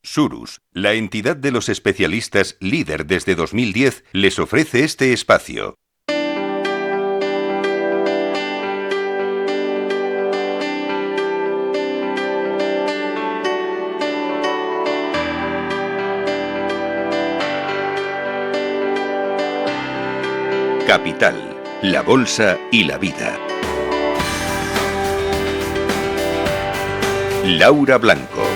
Surus, la entidad de los especialistas líder desde 2010, les ofrece este espacio. Capital, la bolsa y la vida. Laura Blanco.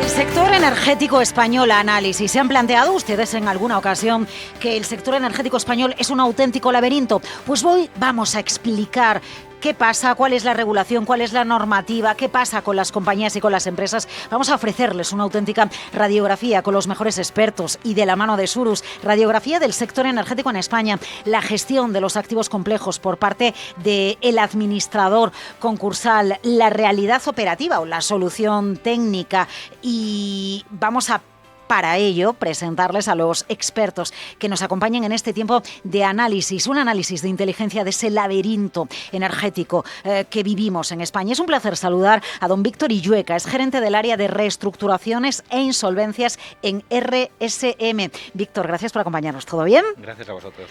El sector energético español, análisis. ¿Se han planteado ustedes en alguna ocasión que el sector energético español es un auténtico laberinto? Pues hoy vamos a explicar qué pasa, cuál es la regulación, cuál es la normativa, qué pasa con las compañías y con las empresas. Vamos a ofrecerles una auténtica radiografía con los mejores expertos y de la mano de Surus, radiografía del sector energético en España, la gestión de los activos complejos por parte del administrador concursal, la realidad operativa o la solución técnica, y vamos a para ello presentarles a los expertos que nos acompañan en este tiempo de análisis, un análisis de inteligencia de ese laberinto energético que vivimos en España. Es un placer saludar a don Víctor Illueca, es gerente del área de reestructuraciones e insolvencias en RSM. Víctor, gracias por acompañarnos. ¿Todo bien? Gracias a vosotros.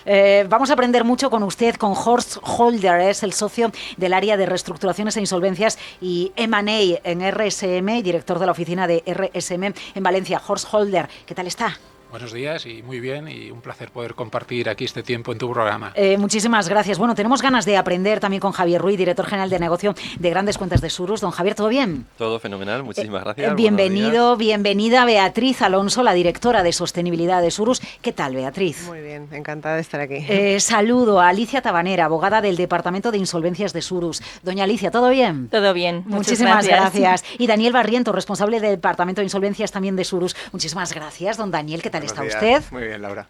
Vamos a aprender mucho con usted, con Horst Holder, es el socio del área de reestructuraciones e insolvencias y M&A en RSM y director de la oficina de RSM en Valencia. Horst Holder, ¿qué tal está? Buenos días y muy bien, y un placer poder compartir aquí este tiempo en tu programa. Muchísimas gracias. Bueno, tenemos ganas de aprender también con Javier Ruiz, director general de negocio de Grandes Cuentas de Surus. Don Javier, ¿todo bien? Todo fenomenal, muchísimas gracias. Bienvenida Beatriz Alonso, la directora de sostenibilidad de Surus. ¿Qué tal, Beatriz? Muy bien, encantada de estar aquí. Saludo a Alicia Tabanera, abogada del Departamento de Insolvencias de Surus. Doña Alicia, ¿todo bien? Todo bien. Muchísimas gracias. Y Daniel Barriento, responsable del Departamento de Insolvencias también de Surus. Muchísimas gracias, don Daniel. ¿Qué tal está usted? Muy bien, Laura.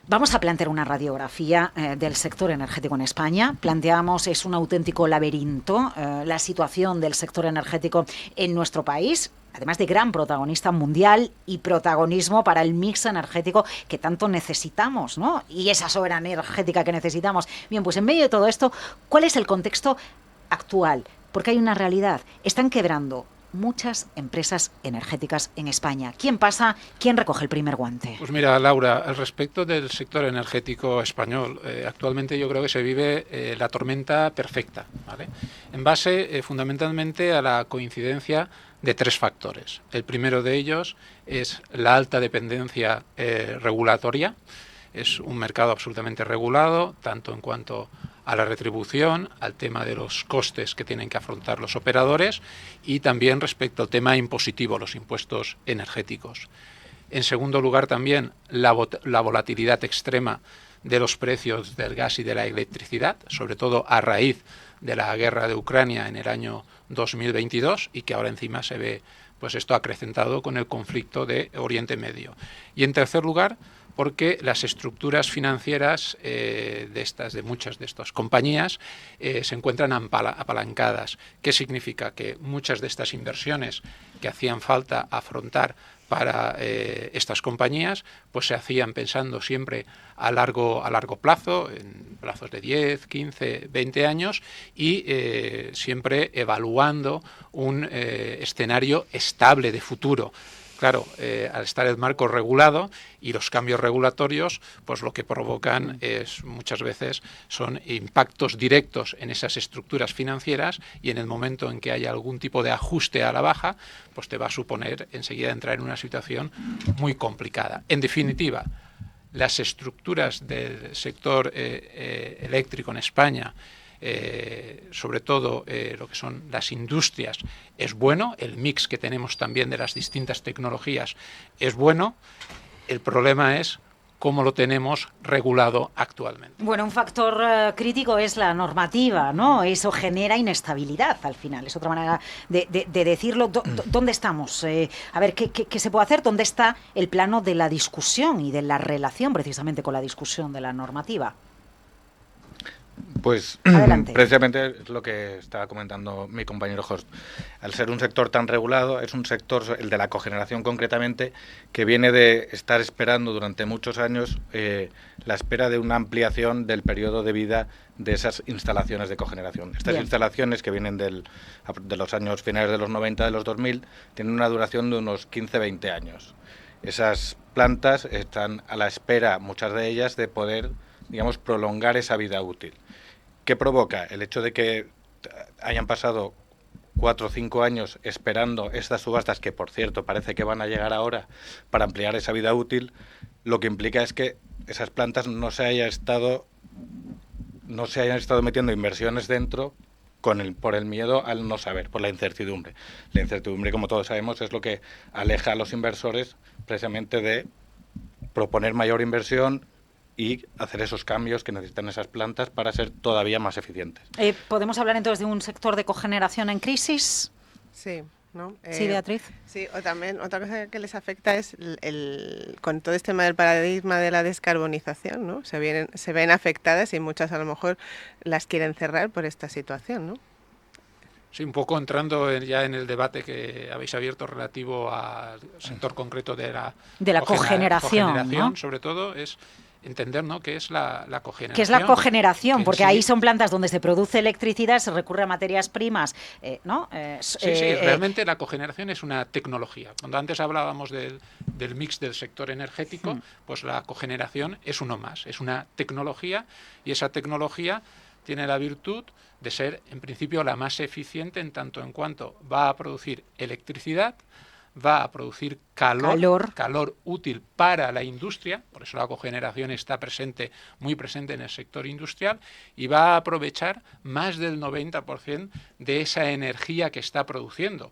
Vamos a plantear una radiografía del sector energético en España. Planteamos, es un auténtico laberinto, la situación del sector energético en nuestro país, además de gran protagonista mundial y protagonismo para el mix energético que tanto necesitamos, ¿no? Y esa soberanía energética que necesitamos. Bien, pues en medio de todo esto, ¿cuál es el contexto actual? Porque hay una realidad. Están quebrando muchas empresas energéticas en España. ¿Quién pasa? ¿Quién recoge el primer guante? Pues mira, Laura, al respecto del sector energético español, actualmente yo creo que se vive la tormenta perfecta, ¿vale? En base fundamentalmente a la coincidencia de tres factores. El primero de ellos es la alta dependencia regulatoria. Es un mercado absolutamente regulado, tanto en cuanto a la retribución, al tema de los costes que tienen que afrontar los operadores y también respecto al tema impositivo, los impuestos energéticos. En segundo lugar, también la volatilidad extrema de los precios del gas y de la electricidad, sobre todo a raíz de la guerra de Ucrania en el año 2022 y que ahora encima se ve pues esto acrecentado con el conflicto de Oriente Medio. Y en tercer lugar, porque las estructuras financieras de muchas de estas compañías se encuentran apalancadas. ¿Qué significa? Que muchas de estas inversiones que hacían falta afrontar para estas compañías, pues se hacían pensando siempre a largo plazo, en plazos de 10, 15, 20 años, y siempre evaluando un escenario estable de futuro. Claro, al estar el marco regulado y los cambios regulatorios, pues lo que provocan es muchas veces son impactos directos en esas estructuras financieras, y en el momento en que haya algún tipo de ajuste a la baja, pues te va a suponer enseguida entrar en una situación muy complicada. En definitiva, las estructuras del sector eléctrico en España, sobre todo lo que son las industrias, es bueno, el mix que tenemos también de las distintas tecnologías es bueno. El problema es cómo lo tenemos regulado actualmente. Bueno, un factor crítico es la normativa, ¿no? Eso genera inestabilidad al final, es otra manera de decirlo. ¿Dónde estamos? A ver, ¿qué se puede hacer? ¿Dónde está el plano de la discusión y de la relación precisamente con la discusión de la normativa? Pues Adelante. precisamente es lo que estaba comentando mi compañero Horst. Al ser un sector tan regulado, es un sector, el de la cogeneración concretamente, que viene de estar esperando durante muchos años la espera de una ampliación del periodo de vida de esas instalaciones de cogeneración. Estas Bien. instalaciones que vienen de los años finales de los 90, de los 2000, tienen una duración de unos 15-20 años. Esas plantas están a la espera, muchas de ellas, de poder, digamos, prolongar esa vida útil. ¿Qué provoca? El hecho de que hayan pasado 4 o 5 años esperando estas subastas, que por cierto parece que van a llegar ahora para ampliar esa vida útil, lo que implica es que esas plantas no se hayan estado metiendo inversiones dentro por el miedo al no saber, por la incertidumbre. La incertidumbre, como todos sabemos, es lo que aleja a los inversores precisamente de proponer mayor inversión y hacer esos cambios que necesitan esas plantas para ser todavía más eficientes. ¿Podemos hablar entonces de un sector de cogeneración en crisis? Sí, ¿no? Sí, Beatriz. Sí, o también otra cosa que les afecta es con todo este tema del paradigma de la descarbonización, ¿no? Se ven afectadas y muchas a lo mejor las quieren cerrar por esta situación, ¿no? Sí, un poco entrando ya en el debate que habéis abierto relativo al sector concreto de la cogeneración, ¿no? Sobre todo es entender, ¿no?, qué es la cogeneración. ¿Qué es la cogeneración? Porque ahí sí, son plantas donde se produce electricidad, se recurre a materias primas, ¿no? Sí, realmente la cogeneración es una tecnología. Cuando antes hablábamos del mix del sector energético, pues la cogeneración es uno más, es una tecnología, y esa tecnología tiene la virtud de ser, en principio, la más eficiente en tanto en cuanto va a producir electricidad, va a producir calor útil para la industria, por eso la cogeneración está muy presente en el sector industrial, y va a aprovechar más del 90% de esa energía que está produciendo.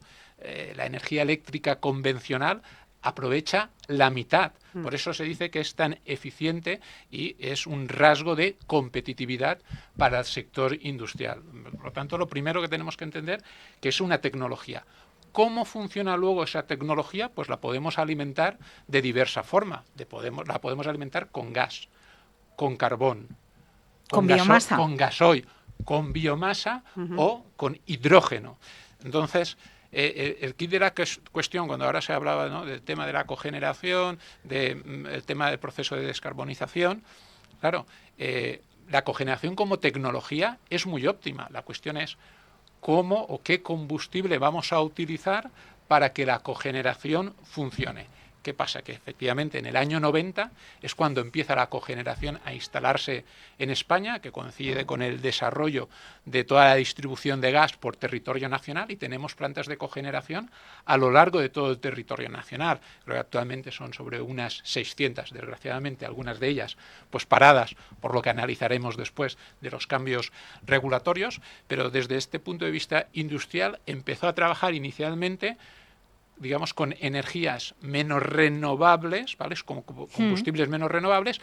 La energía eléctrica convencional aprovecha la mitad. Por eso se dice que es tan eficiente y es un rasgo de competitividad para el sector industrial. Por lo tanto, lo primero que tenemos que entender que es una tecnología. ¿Cómo funciona luego esa tecnología? Pues la podemos alimentar de diversa forma. La podemos alimentar con gas, con carbón, con biomasa, con gasoil, con biomasa o con hidrógeno. Entonces, el kit de la cuestión, cuando ahora se hablaba, ¿no?, del tema de la cogeneración, del tema del proceso de descarbonización, claro, la cogeneración como tecnología es muy óptima. La cuestión es cómo o qué combustible vamos a utilizar para que la cogeneración funcione. ¿Qué pasa? Que efectivamente en el año 90 es cuando empieza la cogeneración a instalarse en España, que coincide con el desarrollo de toda la distribución de gas por territorio nacional, y tenemos plantas de cogeneración a lo largo de todo el territorio nacional. Creo que actualmente son sobre unas 600, desgraciadamente algunas de ellas pues paradas, por lo que analizaremos después de los cambios regulatorios, pero desde este punto de vista industrial empezó a trabajar inicialmente, digamos, con energías menos renovables, ¿vale?, con combustibles menos renovables,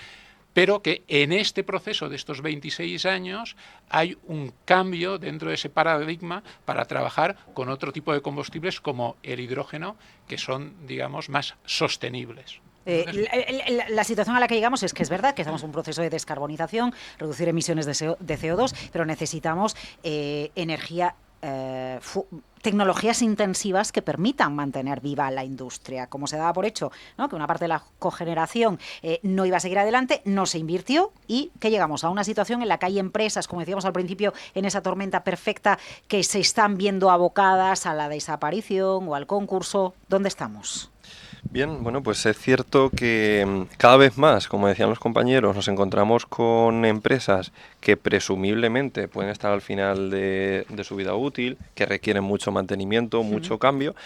pero que en este proceso de estos 26 años hay un cambio dentro de ese paradigma para trabajar con otro tipo de combustibles como el hidrógeno, que son, digamos, más sostenibles. La situación a la que llegamos es que es verdad que estamos en un proceso de descarbonización, reducir emisiones de CO2, pero necesitamos energía, tecnologías intensivas que permitan mantener viva la industria. Como se daba por hecho, ¿no?, que una parte de la cogeneración no iba a seguir adelante, no se invirtió, y que llegamos a una situación en la que hay empresas, como decíamos al principio, en esa tormenta perfecta, que se están viendo abocadas a la desaparición o al concurso. ¿Dónde estamos? Bien, bueno, pues es cierto que cada vez más, como decían los compañeros, nos encontramos con empresas que presumiblemente pueden estar al final de su vida útil, que requieren mucho mantenimiento, mucho cambio,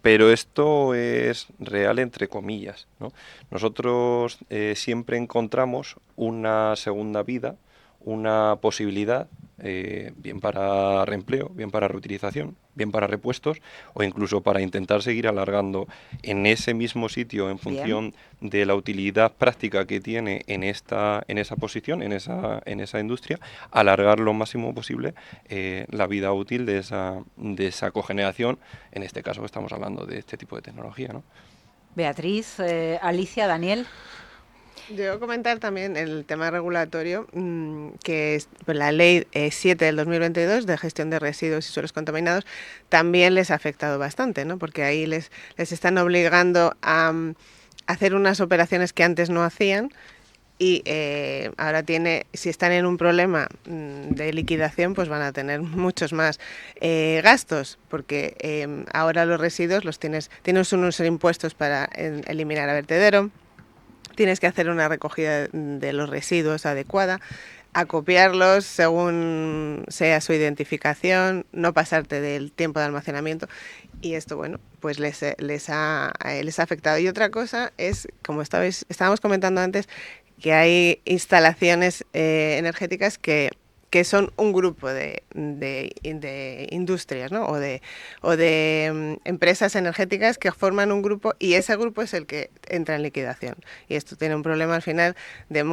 pero esto es real entre comillas, ¿no? Nosotros siempre encontramos una segunda vida, una posibilidad, bien para reempleo, bien para reutilización, bien para repuestos, o incluso para intentar seguir alargando en ese mismo sitio en función de la utilidad práctica que tiene en esa posición, en esa industria, alargar lo máximo posible la vida útil de esa cogeneración. En este caso estamos hablando de este tipo de tecnología, ¿no? Beatriz, Alicia, Daniel. Yo comentar también el tema regulatorio, que es la ley 7 del 2022 de gestión de residuos y suelos contaminados también les ha afectado bastante, ¿no? Porque ahí les están obligando a hacer unas operaciones que antes no hacían. Y ahora si están en un problema de liquidación, pues van a tener muchos más gastos, porque ahora los residuos tienes unos impuestos para eliminar a vertedero, tienes que hacer una recogida de los residuos adecuada, acopiarlos según sea su identificación, no pasarte del tiempo de almacenamiento. Y esto, bueno, pues les ha afectado. Y otra cosa es, como estábamos comentando antes, que hay instalaciones energéticas que son un grupo de industrias, ¿no? o de empresas energéticas que forman un grupo, y ese grupo es el que entra en liquidación. Y esto tiene un problema al final de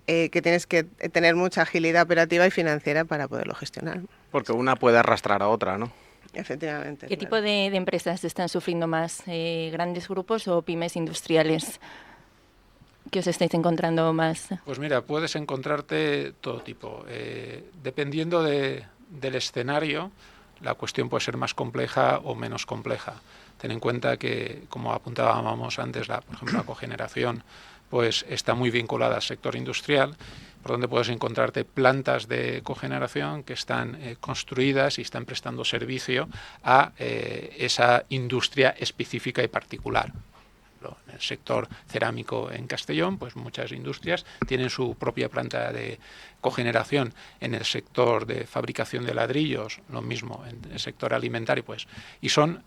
que tienes que tener mucha agilidad operativa y financiera para poderlo gestionar. Porque una puede arrastrar a otra, ¿no? Efectivamente. ¿Qué tipo de empresas están sufriendo más? ¿Grandes grupos o pymes industriales? ¿Qué os estáis encontrando más? Pues mira, puedes encontrarte todo tipo. Dependiendo del escenario, la cuestión puede ser más compleja o menos compleja. Ten en cuenta que, como apuntábamos antes, por ejemplo, la cogeneración pues está muy vinculada al sector industrial, por donde puedes encontrarte plantas de cogeneración que están construidas y están prestando servicio a esa industria específica y particular. En el sector cerámico en Castellón, pues muchas industrias tienen su propia planta de cogeneración. En el sector de fabricación de ladrillos, lo mismo. En el sector alimentario, pues. Y son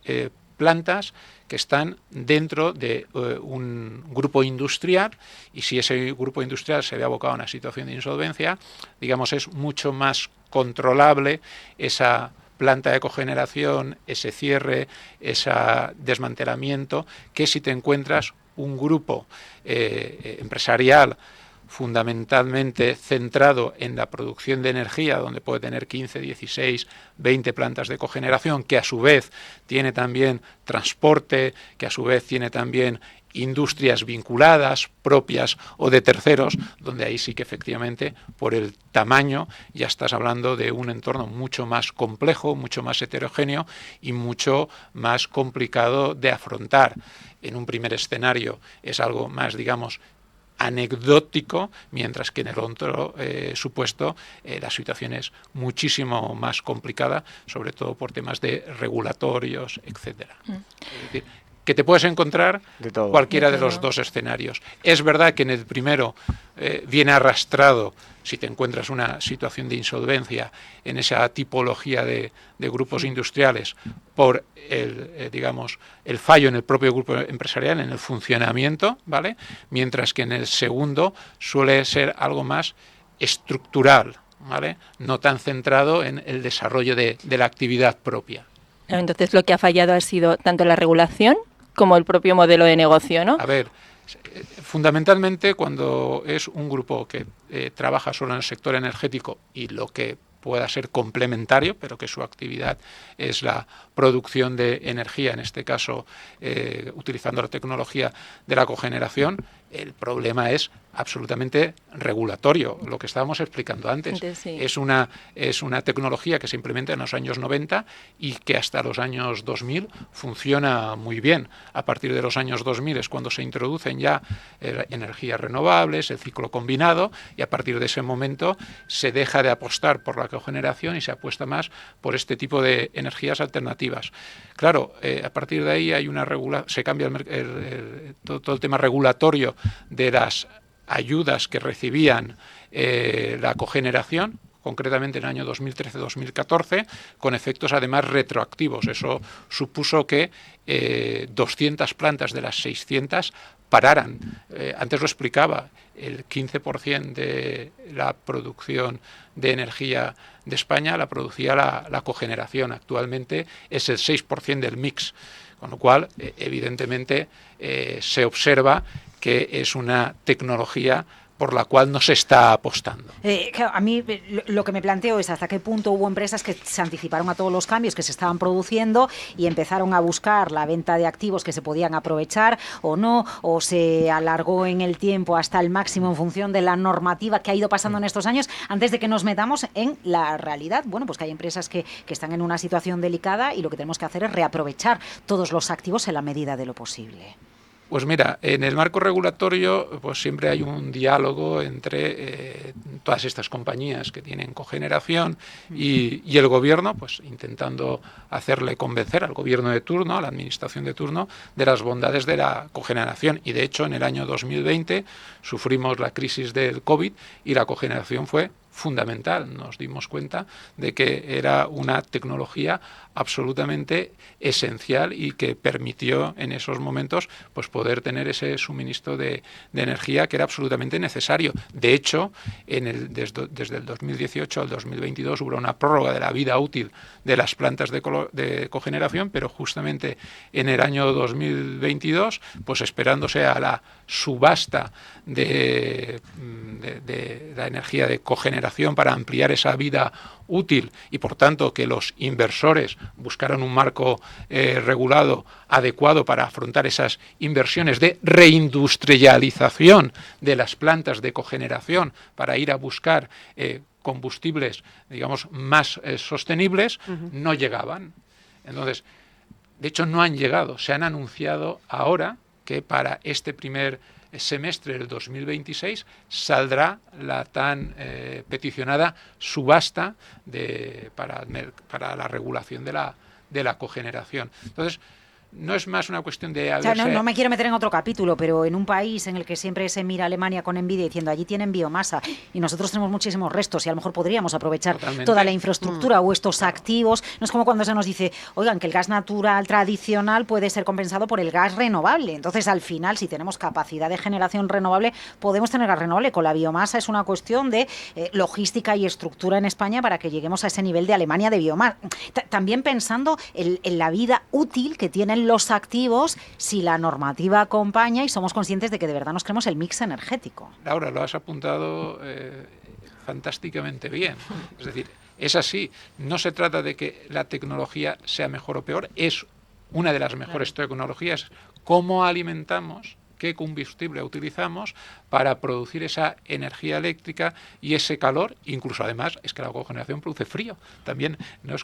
plantas que están dentro de un grupo industrial, y si ese grupo industrial se ve abocado a una situación de insolvencia, digamos, es mucho más controlable esa planta de cogeneración, ese cierre, ese desmantelamiento, que si te encuentras un grupo empresarial fundamentalmente centrado en la producción de energía, donde puede tener 15, 16, 20 plantas de cogeneración, que a su vez tiene también transporte, que a su vez tiene también industrias vinculadas, propias o de terceros, donde ahí sí que efectivamente por el tamaño ya estás hablando de un entorno mucho más complejo, mucho más heterogéneo y mucho más complicado de afrontar. En un primer escenario es algo más, digamos, anecdótico, mientras que en el otro supuesto la situación es muchísimo más complicada, sobre todo por temas de regulatorios, etcétera. Es decir, que te puedes encontrar cualquiera de los dos escenarios. Es verdad que en el primero viene arrastrado, si te encuentras una situación de insolvencia en esa tipología de grupos industriales, por el fallo en el propio grupo empresarial, en el funcionamiento, ¿vale? Mientras que en el segundo suele ser algo más estructural, ¿vale? No tan centrado en el desarrollo de la actividad propia. Entonces lo que ha fallado ha sido tanto la regulación como el propio modelo de negocio, ¿no? A ver, fundamentalmente cuando es un grupo que trabaja solo en el sector energético y lo que pueda ser complementario, pero que su actividad es la producción de energía, en este caso utilizando la tecnología de la cogeneración, el problema es absolutamente regulatorio, lo que estábamos explicando antes. Sí. Es una tecnología que se implementa en los años 90 y que hasta los años 2000 funciona muy bien. A partir de los años 2000 es cuando se introducen ya energías renovables, el ciclo combinado, y a partir de ese momento se deja de apostar por la cogeneración y se apuesta más por este tipo de energías alternativas. Claro, a partir de ahí hay se cambia todo el tema regulatorio de las ayudas que recibían la cogeneración, concretamente en el año 2013-2014, con efectos además retroactivos. Eso supuso que 200 plantas de las 600 pararan. Antes lo explicaba, el 15% de la producción de energía de España la producía la cogeneración. Actualmente es el 6% del mix, con lo cual, evidentemente, se observa que es una tecnología por la cual no se está apostando. Claro, a mí lo que me planteo es hasta qué punto hubo empresas que se anticiparon a todos los cambios que se estaban produciendo y empezaron a buscar la venta de activos que se podían aprovechar o no, o se alargó en el tiempo hasta el máximo en función de la normativa que ha ido pasando en estos años, antes de que nos metamos en la realidad. Bueno, pues que hay empresas que están en una situación delicada y lo que tenemos que hacer es reaprovechar todos los activos en la medida de lo posible. Pues mira, en el marco regulatorio pues siempre hay un diálogo entre todas estas compañías que tienen cogeneración y el gobierno, pues intentando hacerle convencer al gobierno de turno, a la administración de turno, de las bondades de la cogeneración. Y de hecho en el año 2020 sufrimos la crisis del COVID y la cogeneración fue fundamental. Nos dimos cuenta de que era una tecnología absolutamente esencial y que permitió en esos momentos pues poder tener ese suministro de energía que era absolutamente necesario. De hecho, desde el 2018 al 2022 hubo una prórroga de la vida útil de las plantas de cogeneración, pero justamente en el año 2022, pues esperándose a la subasta de la energía de cogeneración para ampliar esa vida útil y por tanto que los inversores buscaran un marco regulado adecuado para afrontar esas inversiones de reindustrialización de las plantas de cogeneración para ir a buscar combustibles, digamos, más sostenibles, no llegaban. Entonces, de hecho no han llegado, se han anunciado ahora que para este primer semestre del 2026 saldrá la tan peticionada subasta para la regulación de la cogeneración. Entonces, no es más una cuestión de haberse... O sea, no me quiero meter en otro capítulo, pero en un país en el que siempre se mira a Alemania con envidia diciendo allí tienen biomasa y nosotros tenemos muchísimos restos y a lo mejor podríamos aprovechar toda la infraestructura o estos activos. No es como cuando se nos dice, oigan, que el gas natural tradicional puede ser compensado por el gas renovable. Entonces, al final, si tenemos capacidad de generación renovable, podemos tener gas renovable. Con la biomasa es una cuestión de logística y estructura en España para que lleguemos a ese nivel de Alemania de biomasa. También pensando en la vida útil que tienen los activos si la normativa acompaña y somos conscientes de que de verdad nos creemos el mix energético. Laura, lo has apuntado fantásticamente bien. Es decir, es así. No se trata de que la tecnología sea mejor o peor, es una de las mejores tecnologías. ¿Cómo alimentamos? ¿Qué combustible utilizamos para producir esa energía eléctrica y ese calor? Incluso además es que la cogeneración produce frío, también no es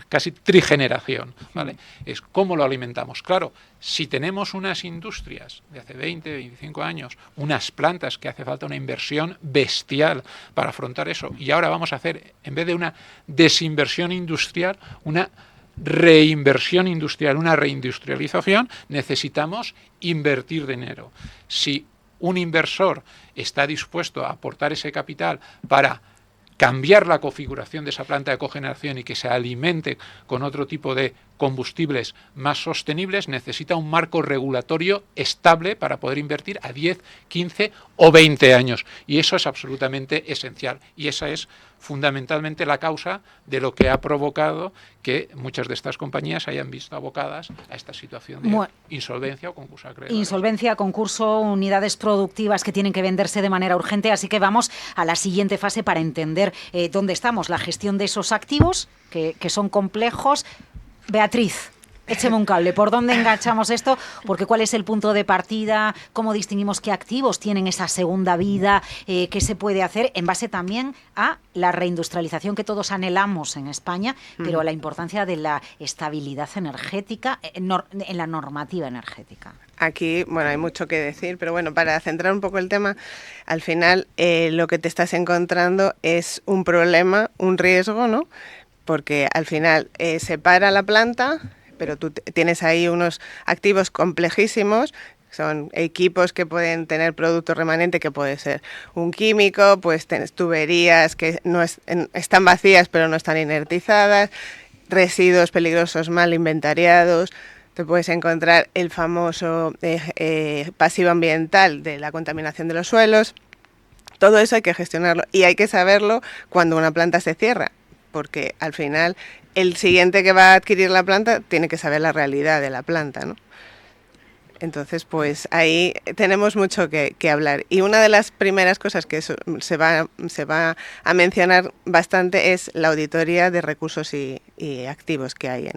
casi trigeneración, ¿vale? Es cómo lo alimentamos. Claro, si tenemos unas industrias de hace 20, 25 años, unas plantas que hace falta una inversión bestial para afrontar eso, y ahora vamos a hacer, en vez de una desinversión industrial, una reinversión industrial, una reindustrialización, necesitamos invertir dinero. Si un inversor está dispuesto a aportar ese capital para cambiar la configuración de esa planta de cogeneración y que se alimente con otro tipo de combustibles más sostenibles, necesita un marco regulatorio estable para poder invertir a 10, 15 o 20 años. Y eso es absolutamente esencial. Y esa es fundamentalmente la causa de lo que ha provocado que muchas de estas compañías hayan visto abocadas a esta situación de insolvencia o concurso acreedor. Insolvencia, concurso, unidades productivas que tienen que venderse de manera urgente. Así que vamos a la siguiente fase para entender dónde estamos, la gestión de esos activos que son complejos. Beatriz, écheme un cable. ¿Por dónde enganchamos esto? Porque ¿cuál es el punto de partida? ¿Cómo distinguimos qué activos tienen esa segunda vida? ¿Qué se puede hacer? En base también a la reindustrialización que todos anhelamos en España, pero a la importancia de la estabilidad energética en la normativa energética. Aquí, bueno, hay mucho que decir, pero bueno, para centrar un poco el tema, al final lo que te estás encontrando es un problema, un riesgo, ¿no? Porque al final se para la planta, pero tú tienes ahí unos activos complejísimos, son equipos que pueden tener producto remanente, que puede ser un químico, pues tienes tuberías que están vacías pero no están inertizadas, residuos peligrosos mal inventariados. Te puedes encontrar el famoso pasivo ambiental de la contaminación de los suelos. Todo eso hay que gestionarlo y hay que saberlo cuando una planta se cierra, porque al final el siguiente que va a adquirir la planta tiene que saber la realidad de la planta, ¿no? Entonces, pues ahí tenemos mucho que hablar. Y una de las primeras cosas que se va a mencionar bastante es la auditoría de recursos y activos que hay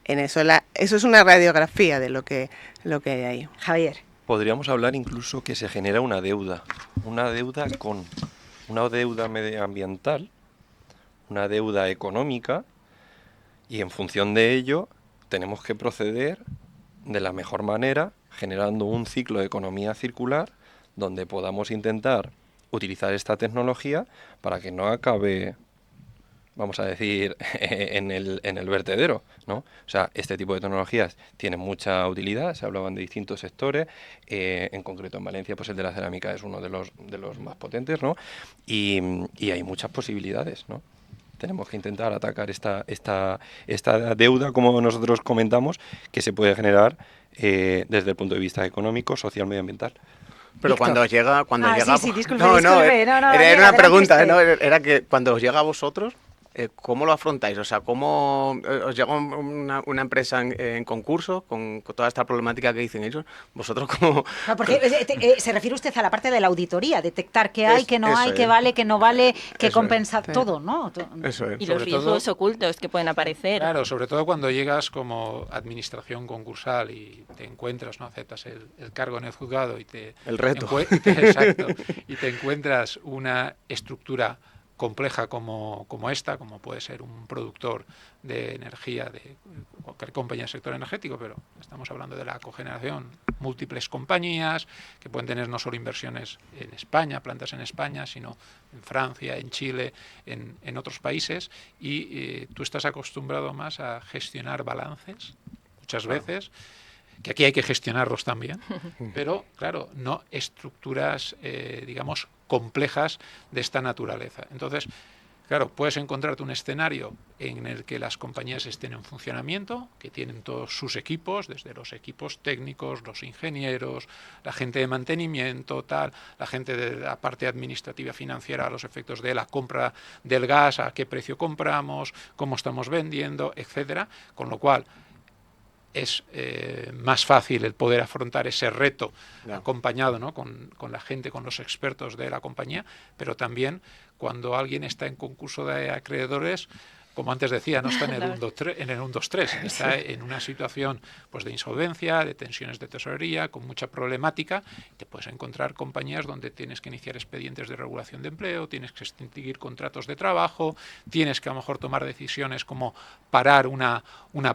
en eso. Eso es una radiografía de lo que hay ahí. Javier. Podríamos hablar incluso que se genera una deuda medioambiental, una deuda económica, y en función de ello tenemos que proceder de la mejor manera, generando un ciclo de economía circular donde podamos intentar utilizar esta tecnología para que no acabe, vamos a decir, en el vertedero, ¿no? O sea, este tipo de tecnologías tienen mucha utilidad, se hablaban de distintos sectores, en concreto en Valencia, pues el de la cerámica es uno de los más potentes, ¿no? Y hay muchas posibilidades, ¿no? Tenemos que intentar atacar esta deuda, como nosotros comentamos, que se puede generar desde el punto de vista económico, social, medioambiental. Pero Víctor. cuando os llega... Sí, disculpe. Era una pregunta, usted. ¿no? Era que cuando os llega a vosotros, ¿cómo lo afrontáis? O sea, ¿cómo os llega una empresa en concurso con toda esta problemática que dicen ellos? ¿Vosotros cómo...? No, porque se refiere usted a la parte de la auditoría, detectar qué hay, qué no hay, eso qué es. vale, qué no vale, qué Eso compensa es. todo, ¿no? Eso es. Y los Sobre riesgos todo- ocultos que pueden aparecer. Claro, sobre todo cuando llegas como administración concursal y te encuentras, no aceptas el cargo en el juzgado y El reto. Exacto, y te encuentras una estructura compleja como esta, como puede ser un productor de energía de cualquier compañía del sector energético, pero estamos hablando de la cogeneración, múltiples compañías que pueden tener no solo inversiones en España, plantas en España, sino en Francia, en Chile, en otros países, y tú estás acostumbrado más a gestionar balances, muchas veces, que aquí hay que gestionarlos también, pero claro, no estructuras, digamos, complejas de esta naturaleza. Entonces, claro, puedes encontrarte un escenario en el que las compañías estén en funcionamiento, que tienen todos sus equipos, desde los equipos técnicos, los ingenieros, la gente de mantenimiento, tal, la gente de la parte administrativa financiera a los efectos de la compra del gas, a qué precio compramos, cómo estamos vendiendo, etcétera, con lo cual es más fácil el poder afrontar ese reto acompañado, ¿no? con la gente, con los expertos de la compañía, pero también cuando alguien está en concurso de acreedores, como antes decía, no está en el 1-2-3, está en una situación pues de insolvencia, de tensiones de tesorería, con mucha problemática. Te puedes encontrar compañías donde tienes que iniciar expedientes de regulación de empleo, tienes que extinguir contratos de trabajo, tienes que a lo mejor tomar decisiones como parar una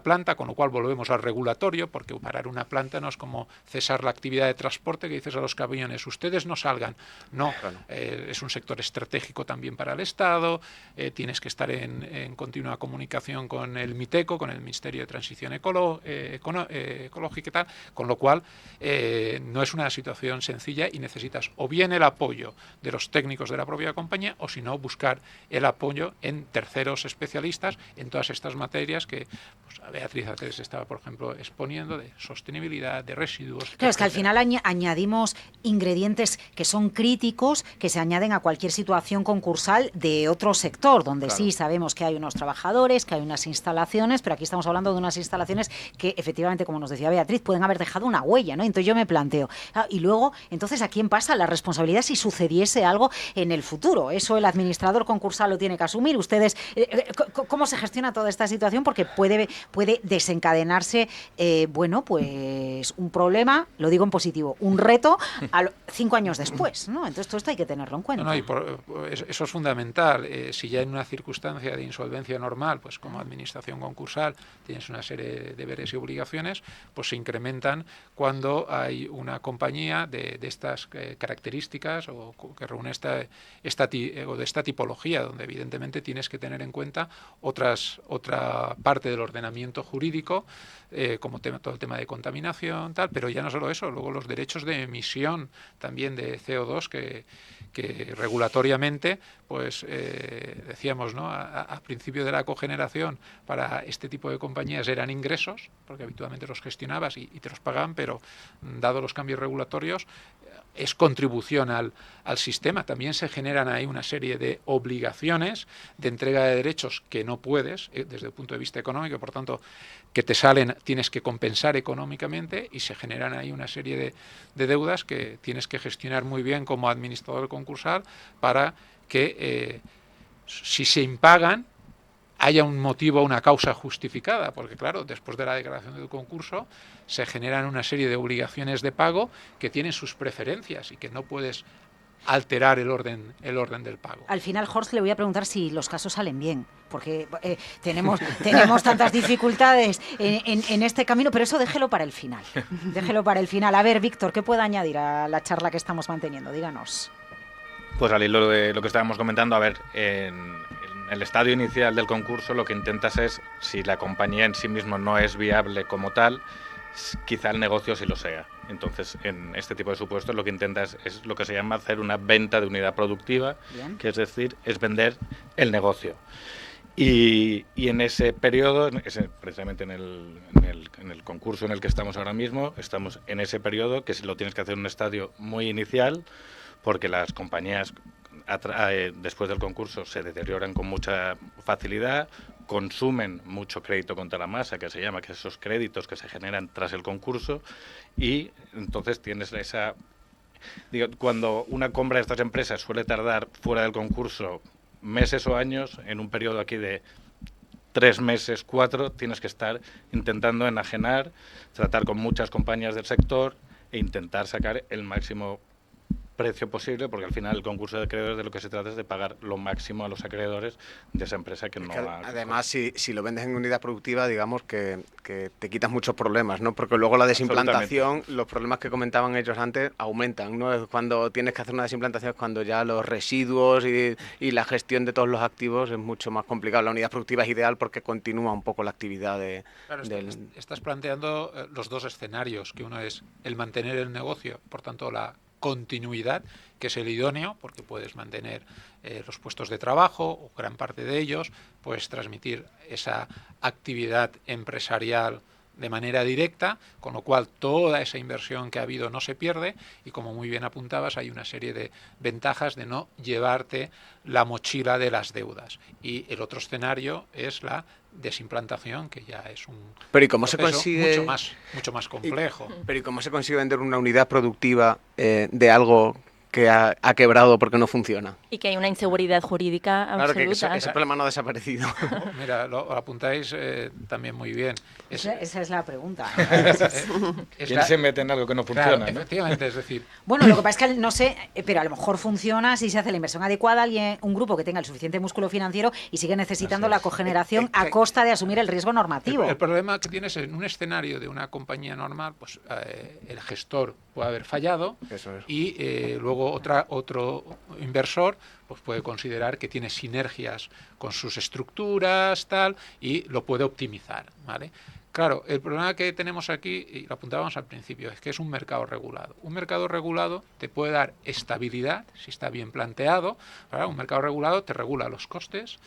planta, con lo cual volvemos al regulatorio, porque parar una planta no es como cesar la actividad de transporte, que dices a los camiones, ustedes no salgan. No, Claro. es un sector estratégico también para el Estado, tienes que estar en continua comunicación con el MITECO, con el Ministerio de Transición Ecológica y tal, con lo cual no es una situación sencilla y necesitas o bien el apoyo de los técnicos de la propia compañía o si no buscar el apoyo en terceros especialistas en todas estas materias que pues, a Beatriz antes estaba, por ejemplo, exponiendo, de sostenibilidad, de residuos. Claro, es que al final añadimos ingredientes que son críticos, que se añaden a cualquier situación concursal de otro sector, donde Claro. sí sabemos que hay unos trabajadores, que hay unas instalaciones, pero aquí estamos hablando de unas instalaciones que efectivamente, como nos decía Beatriz, pueden haber dejado una huella, ¿no? Entonces yo me planteo, y luego, entonces, ¿a quién pasa la responsabilidad si sucediese algo en el futuro? Eso el administrador concursal lo tiene que asumir. Ustedes, ¿cómo se gestiona toda esta situación? Porque puede desencadenarse, bueno, pues un problema, lo digo en positivo, un reto 5 años después, ¿no? Entonces todo esto hay que tenerlo en cuenta. No, y eso es fundamental. Si ya en una circunstancia de insolvencia normal, pues como administración concursal tienes una serie de deberes y obligaciones, pues se incrementan cuando hay una compañía de estas características o que reúne de esta tipología, donde evidentemente tienes que tener en cuenta otra parte del ordenamiento jurídico, como todo el tema de contaminación, tal, pero ya no solo eso, luego los derechos de emisión también de CO2 que regulatoriamente, pues decíamos, ¿no? A principio principio de la cogeneración para este tipo de compañías eran ingresos, porque habitualmente los gestionabas y te los pagaban, pero dado los cambios regulatorios, es contribución al sistema. También se generan ahí una serie de obligaciones de entrega de derechos que no puedes desde el punto de vista económico, por tanto, que te salen, tienes que compensar económicamente, y se generan ahí una serie de deudas que tienes que gestionar muy bien como administrador concursal para que si se impagan haya un motivo, una causa justificada, porque claro, después de la declaración del concurso se generan una serie de obligaciones de pago que tienen sus preferencias y que no puedes alterar el orden del pago. Al final, Horst, le voy a preguntar si los casos salen bien, porque tenemos tantas dificultades en este camino, pero eso déjelo para el final. Déjelo para el final. A ver, Víctor, ¿qué puede añadir a la charla que estamos manteniendo? Díganos. Pues al hilo de lo que estábamos comentando, a ver, en el estadio inicial del concurso lo que intentas es, si la compañía en sí misma no es viable como tal, quizá el negocio sí lo sea. Entonces, en este tipo de supuestos lo que intentas es lo que se llama hacer una venta de unidad productiva, bien, que es decir, es vender el negocio. Y en ese periodo, precisamente en el concurso en el que estamos ahora mismo, estamos en ese periodo que lo tienes que hacer en un estadio muy inicial, porque las compañías después del concurso se deterioran con mucha facilidad, consumen mucho crédito contra la masa, que se llama, que esos créditos que se generan tras el concurso, y entonces tienes esa... cuando una compra de estas empresas suele tardar fuera del concurso meses o años, en un periodo aquí de 3 meses, 4, tienes que estar intentando enajenar, tratar con muchas compañías del sector e intentar sacar el máximo precio posible, porque al final el concurso de acreedores de lo que se trata es de pagar lo máximo a los acreedores de esa empresa que no va. Además, si lo vendes en unidad productiva, digamos que te quitas muchos problemas, ¿no? Porque luego la desimplantación, los problemas que comentaban ellos antes, aumentan, ¿no? Cuando tienes que hacer una desimplantación es cuando ya los residuos y la gestión de todos los activos es mucho más complicado. La unidad productiva es ideal porque continúa un poco la actividad Claro, estás planteando los dos escenarios, que uno es el mantener el negocio, por tanto la continuidad, que es el idóneo, porque puedes mantener los puestos de trabajo, o gran parte de ellos, puedes transmitir esa actividad empresarial de manera directa, con lo cual toda esa inversión que ha habido no se pierde, y como muy bien apuntabas, hay una serie de ventajas de no llevarte la mochila de las deudas. Y el otro escenario es la desimplantación, que ya es un pero ¿y cómo se consigue mucho más complejo. Pero ¿y cómo se consigue vender una unidad productiva de algo que ha quebrado porque no funciona? Y que hay una inseguridad jurídica absoluta. Claro, que ese problema no ha desaparecido. Mira, lo apuntáis también muy bien. Esa es la pregunta. ¿Quién se mete en algo que no funciona? Claro, ¿no? Efectivamente, es decir... Bueno, lo que pasa es que no sé, pero a lo mejor funciona si se hace la inversión adecuada, un grupo que tenga el suficiente músculo financiero y sigue necesitando la cogeneración a costa de asumir el riesgo normativo. El problema que tienes en un escenario de una compañía normal, pues el gestor puede haber fallado. Eso es. Y luego otro inversor pues puede considerar que tiene sinergias con sus estructuras, tal, y lo puede optimizar, ¿vale? Claro, el problema que tenemos aquí, y lo apuntábamos al principio, es que es un mercado regulado. Un mercado regulado te puede dar estabilidad, si está bien planteado, ¿verdad? Un mercado regulado te regula los costes,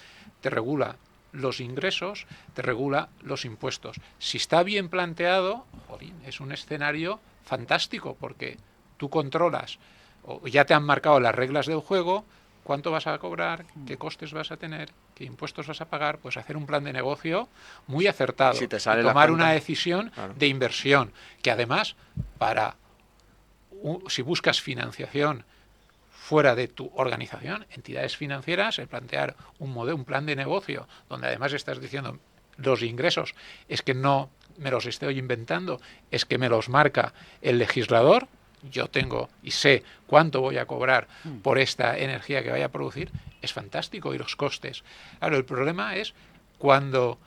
te regula los ingresos, te regula los impuestos. Si está bien planteado, jolín, es un escenario fantástico, porque tú controlas, o ya te han marcado las reglas del juego, cuánto vas a cobrar, qué costes vas a tener, qué impuestos vas a pagar, pues hacer un plan de negocio muy acertado, si te sale y tomar una decisión de inversión, que además, si buscas financiación fuera de tu organización, entidades financieras, el plantear un plan de negocio, donde además estás diciendo los ingresos, es que no me los estoy inventando, es que me los marca el legislador, yo tengo y sé cuánto voy a cobrar por esta energía que vaya a producir, es fantástico, y los costes. Claro, el problema es cuando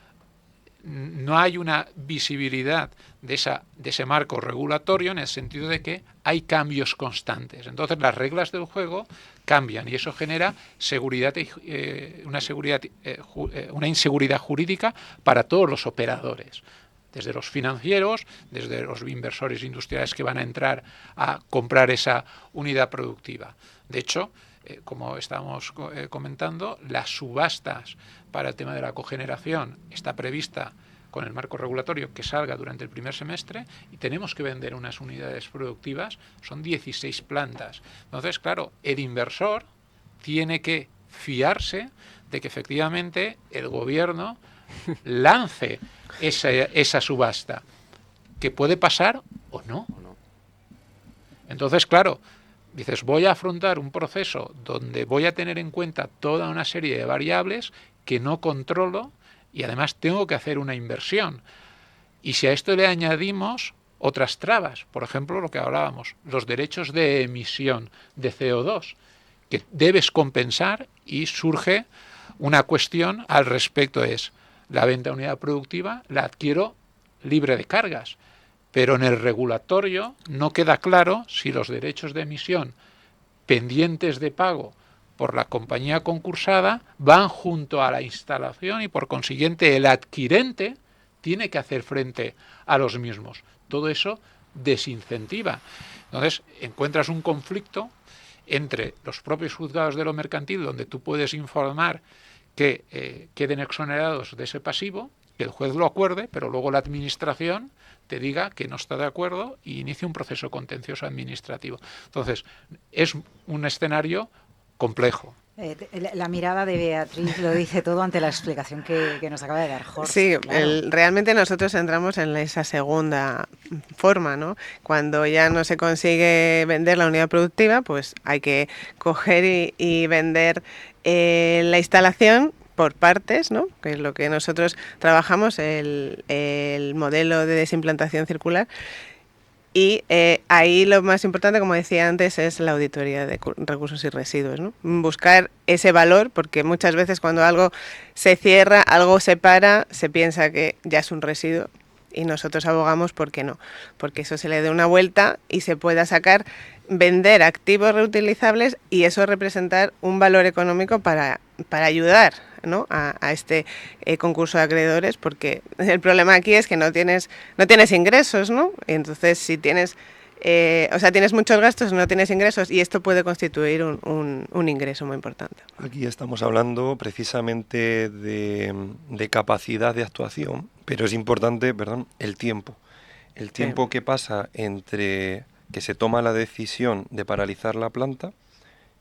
no hay una visibilidad de ese marco regulatorio, en el sentido de que hay cambios constantes. Entonces las reglas del juego cambian, y eso genera una inseguridad jurídica para todos los operadores, desde los financieros, desde los inversores industriales que van a entrar a comprar esa unidad productiva. De hecho, como estábamos comentando, las subastas para el tema de la cogeneración está prevista con el marco regulatorio que salga durante el primer semestre y tenemos que vender unas unidades productivas, son 16 plantas. Entonces, claro, el inversor tiene que fiarse de que efectivamente el gobierno lance esa subasta, que puede pasar o no. Entonces, claro, dices, voy a afrontar un proceso donde voy a tener en cuenta toda una serie de variables que no controlo y además tengo que hacer una inversión. Y si a esto le añadimos otras trabas, por ejemplo, lo que hablábamos, los derechos de emisión de CO2, que debes compensar, y surge una cuestión al respecto, es la venta de unidad productiva la adquiero libre de cargas, pero en el regulatorio no queda claro si los derechos de emisión pendientes de pago por la compañía concursada van junto a la instalación y por consiguiente el adquirente tiene que hacer frente a los mismos. Todo eso desincentiva. Entonces encuentras un conflicto entre los propios juzgados de lo mercantil, donde tú puedes informar que queden exonerados de ese pasivo, que el juez lo acuerde, pero luego la administración te diga que no está de acuerdo y inicie un proceso contencioso administrativo. Entonces, es un escenario complejo. La mirada de Beatriz lo dice todo ante la explicación que nos acaba de dar Jorge. Sí, claro. realmente nosotros entramos en esa segunda forma, ¿no? Cuando ya no se consigue vender la unidad productiva, pues hay que coger y vender la instalación por partes, ¿no? Que es lo que nosotros trabajamos, el modelo de desimplantación circular. Y ahí lo más importante, como decía antes, es la auditoría de recursos y residuos, ¿no? Buscar ese valor, porque muchas veces cuando algo se cierra, algo se para, se piensa que ya es un residuo y nosotros abogamos porque no, porque eso se le dé una vuelta y se pueda sacar, vender activos reutilizables y eso representar un valor económico para ayudar, ¿no? a este concurso de acreedores, porque el problema aquí es que no tienes ingresos, ¿no? Y entonces si tienes tienes muchos gastos, no tienes ingresos y esto puede constituir un ingreso muy importante. Aquí estamos hablando precisamente de capacidad de actuación, pero es importante, el tiempo. El tiempo que pasa entre que se toma la decisión de paralizar la planta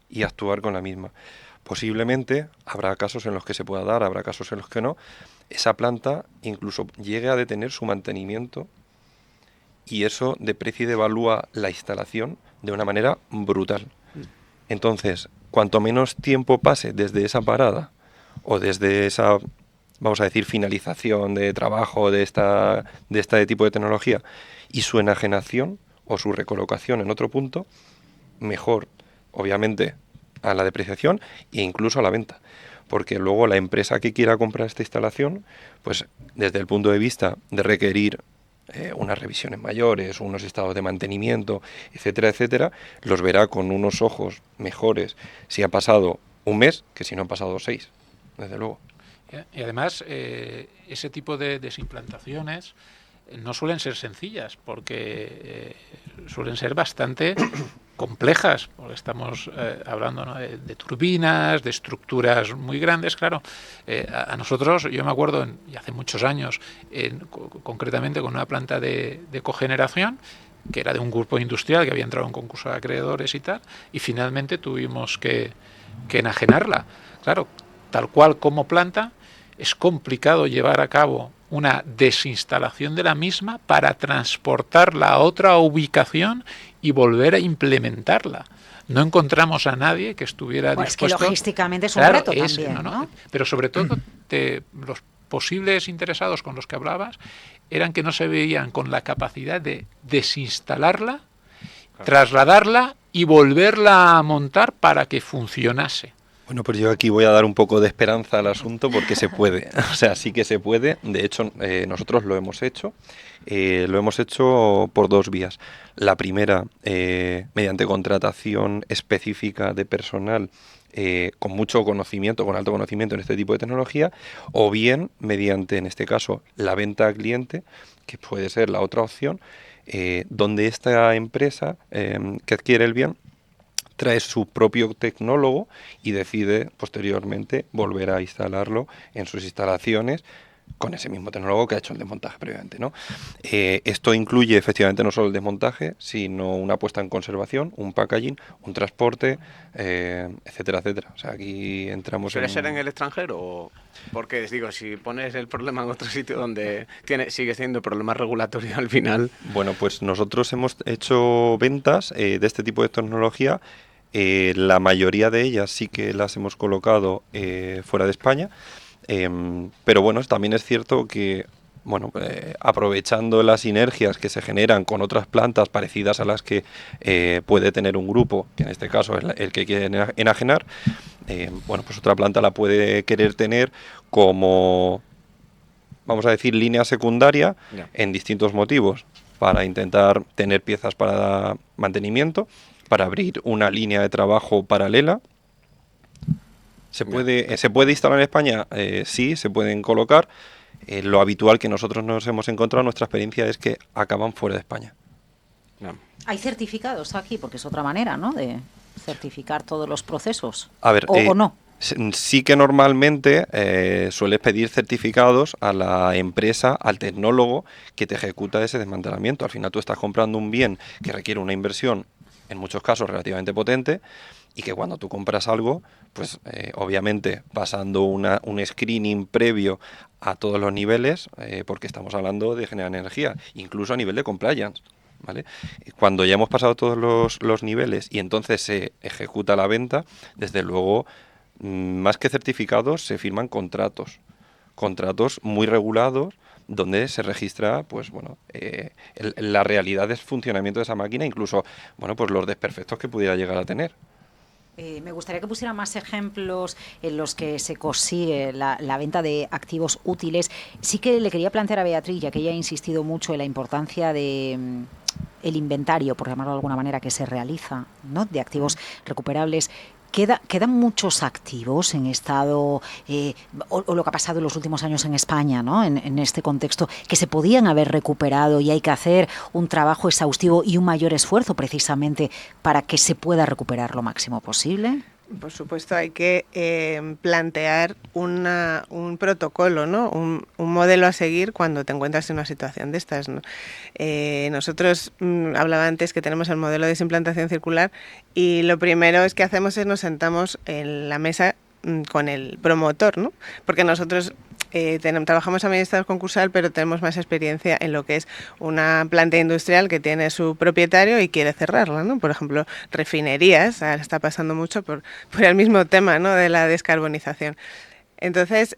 y actuar con la misma. Posiblemente habrá casos en los que se pueda dar, habrá casos en los que no. Esa planta incluso llegue a detener su mantenimiento y eso deprecia y devalúa la instalación de una manera brutal. Entonces, cuanto menos tiempo pase desde esa parada o desde esa, vamos a decir, finalización de trabajo de este tipo de tecnología y su enajenación o su recolocación en otro punto, mejor, obviamente, a la depreciación e incluso a la venta. Porque luego la empresa que quiera comprar esta instalación, pues desde el punto de vista de requerir unas revisiones mayores, unos estados de mantenimiento, etcétera, etcétera, los verá con unos ojos mejores si ha pasado un mes que si no han pasado 6, desde luego. Y además, ese tipo de desimplantaciones no suelen ser sencillas, porque suelen ser bastante complejas, porque estamos hablando, ¿no?, de turbinas, de estructuras muy grandes, claro. A nosotros, yo me acuerdo, y hace muchos años, concretamente con una planta de cogeneración, que era de un grupo industrial que había entrado en concurso de acreedores y tal, y finalmente tuvimos que enajenarla. Claro, tal cual como planta, es complicado llevar a cabo una desinstalación de la misma para transportarla a otra ubicación y volver a implementarla. No encontramos a nadie que estuviera dispuesto... Es que logísticamente es un reto también, ¿no? Pero sobre todo, los posibles interesados con los que hablabas eran que no se veían con la capacidad de desinstalarla, trasladarla y volverla a montar para que funcionase. Bueno, pues yo aquí voy a dar un poco de esperanza al asunto porque se puede, o sea, sí que se puede. De hecho, nosotros lo hemos hecho por 2 vías. La primera, mediante contratación específica de personal con mucho conocimiento, con alto conocimiento en este tipo de tecnología, o bien mediante, en este caso, la venta al cliente, que puede ser la otra opción, donde esta empresa que adquiere el bien trae su propio tecnólogo y decide posteriormente volver a instalarlo en sus instalaciones con ese mismo tecnólogo que ha hecho el desmontaje previamente, ¿no? Esto incluye efectivamente no solo el desmontaje, sino una puesta en conservación, un packaging, un transporte, etcétera, etcétera. O sea, aquí entramos ¿Suele ser en el extranjero? O porque, digo, si pones el problema en otro sitio donde sigue siendo problema regulatorio al final... Bueno, pues nosotros hemos hecho ventas de este tipo de tecnología. La mayoría de ellas sí que las hemos colocado fuera de España. Pero bueno, también es cierto que, bueno, aprovechando las sinergias que se generan con otras plantas parecidas a las que puede tener un grupo, que en este caso es el que quiere enajenar, bueno, pues otra planta la puede querer tener como, vamos a decir, línea secundaria en distintos motivos, para intentar tener piezas para mantenimiento, para abrir una línea de trabajo paralela. ¿Se puede instalar en España? Sí, se pueden colocar. Lo habitual que nosotros nos hemos encontrado, nuestra experiencia es que acaban fuera de España. ¿Hay certificados aquí? Porque es otra manera, ¿no?, de certificar todos los procesos. A ver, ¿O no? Sí que normalmente sueles pedir certificados a la empresa, al tecnólogo que te ejecuta ese desmantelamiento. Al final tú estás comprando un bien que requiere una inversión, en muchos casos relativamente potente, y que cuando tú compras algo, pues obviamente pasando un screening previo a todos los niveles, porque estamos hablando de generar energía, incluso a nivel de compliance, ¿vale? Cuando ya hemos pasado todos los niveles y entonces se ejecuta la venta, desde luego, más que certificados, se firman contratos muy regulados, donde se registra, pues bueno, la realidad del funcionamiento de esa máquina, incluso, bueno, pues los desperfectos que pudiera llegar a tener. Me gustaría que pusiera más ejemplos en los que se consigue la venta de activos útiles. Sí que le quería plantear a Beatriz, ya que ella ha insistido mucho en la importancia de el inventario, por llamarlo de alguna manera, que se realiza, ¿no?, de activos recuperables. ¿Quedan muchos activos en estado, o lo que ha pasado en los últimos años en España, ¿no?, en este contexto, que se podían haber recuperado y hay que hacer un trabajo exhaustivo y un mayor esfuerzo precisamente para que se pueda recuperar lo máximo posible? Por supuesto, hay que plantear un protocolo, ¿no?, un modelo a seguir cuando te encuentras en una situación de estas, ¿no? Nosotros hablaba antes que tenemos el modelo de desimplantación circular y lo primero es que hacemos es nos sentamos en la mesa con el promotor, ¿no?, porque nosotros trabajamos administrados concursal, pero tenemos más experiencia en lo que es una planta industrial que tiene su propietario y quiere cerrarla, ¿no? Por ejemplo, refinerías, está pasando mucho por el mismo tema, ¿no?, de la descarbonización. Entonces,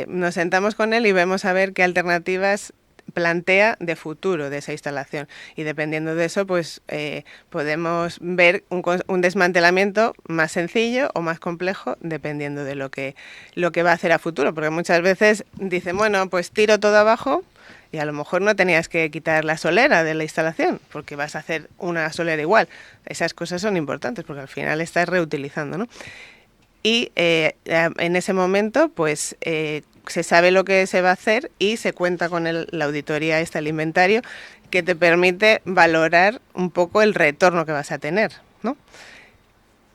nos sentamos con él y vemos a ver qué alternativas plantea de futuro de esa instalación, y dependiendo de eso pues podemos ver un desmantelamiento más sencillo o más complejo dependiendo de lo que va a hacer a futuro, porque muchas veces dicen, bueno, pues tiro todo abajo y a lo mejor no tenías que quitar la solera de la instalación porque vas a hacer una solera igual. Esas cosas son importantes porque al final estás reutilizando, ¿no? Y en ese momento pues se sabe lo que se va a hacer y se cuenta con la auditoría el inventario, que te permite valorar un poco el retorno que vas a tener, ¿no?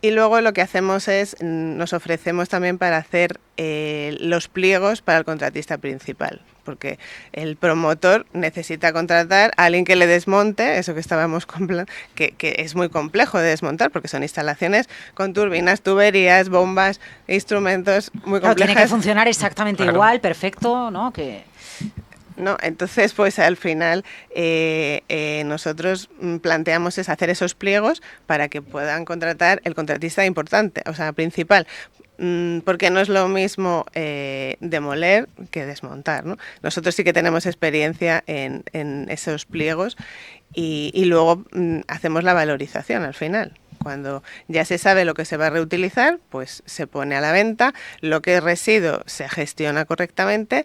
Y luego lo que hacemos es, nos ofrecemos también para hacer los pliegos para el contratista principal, porque el promotor necesita contratar a alguien que le desmonte, eso que estábamos que es muy complejo de desmontar, porque son instalaciones con turbinas, tuberías, bombas, instrumentos muy complejas. Tiene que funcionar exactamente igual, perfecto, ¿no? ¿No? Entonces, pues al final nosotros planteamos es hacer esos pliegos para que puedan contratar el contratista importante, o sea, principal, porque no es lo mismo demoler que desmontar, ¿no? Nosotros sí que tenemos experiencia en esos pliegos y luego hacemos la valorización al final. Cuando ya se sabe lo que se va a reutilizar, pues se pone a la venta, lo que es residuo se gestiona correctamente.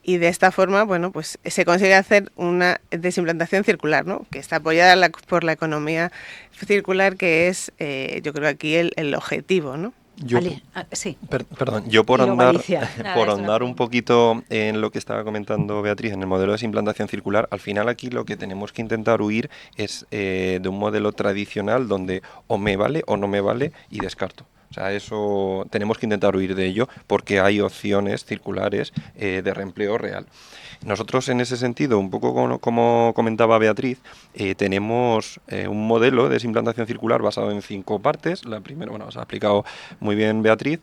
Y de esta forma, bueno, pues se consigue hacer una desimplantación circular, ¿no?, que está apoyada por la economía circular, que es, yo creo, aquí el objetivo, ¿no? Sí. Perdón, yo por Y luego andar, Alicia. por ahondar un poquito en lo que estaba comentando Beatriz, en el modelo de implantación circular, al final aquí lo que tenemos que intentar huir es de un modelo tradicional donde o me vale o no me vale y descarto. O sea, eso tenemos que intentar huir de ello porque hay opciones circulares de reempleo real. Nosotros en ese sentido, un poco como comentaba Beatriz, tenemos un modelo de implantación circular basado en 5 partes. La primera, os ha explicado muy bien Beatriz.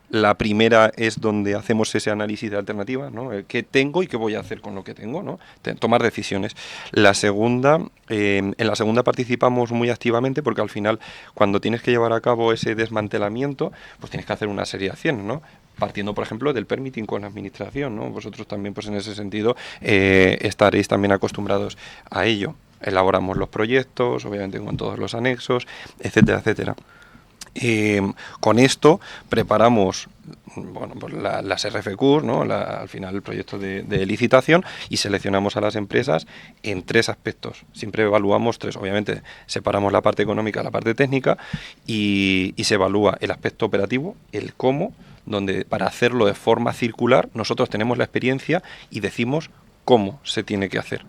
La primera es donde hacemos ese análisis de alternativas, ¿no? ¿Qué tengo y qué voy a hacer con lo que tengo, ¿no? Tomar decisiones. La segunda, en la segunda participamos muy activamente porque al final, cuando tienes que llevar a cabo ese desmantelamiento, pues tienes que hacer una serie de acciones, ¿no? Partiendo, por ejemplo, del permitting con la administración, ¿no? Vosotros también, pues en ese sentido, estaréis también acostumbrados a ello. Elaboramos los proyectos, obviamente con todos los anexos, etcétera, etcétera. Con esto preparamos pues las RFQs, ¿no? Al final el proyecto de licitación, y seleccionamos a las empresas en 3 aspectos. Siempre evaluamos 3, obviamente separamos la parte económica de la parte técnica y se evalúa el aspecto operativo, el cómo, donde para hacerlo de forma circular nosotros tenemos la experiencia y decimos cómo se tiene que hacer.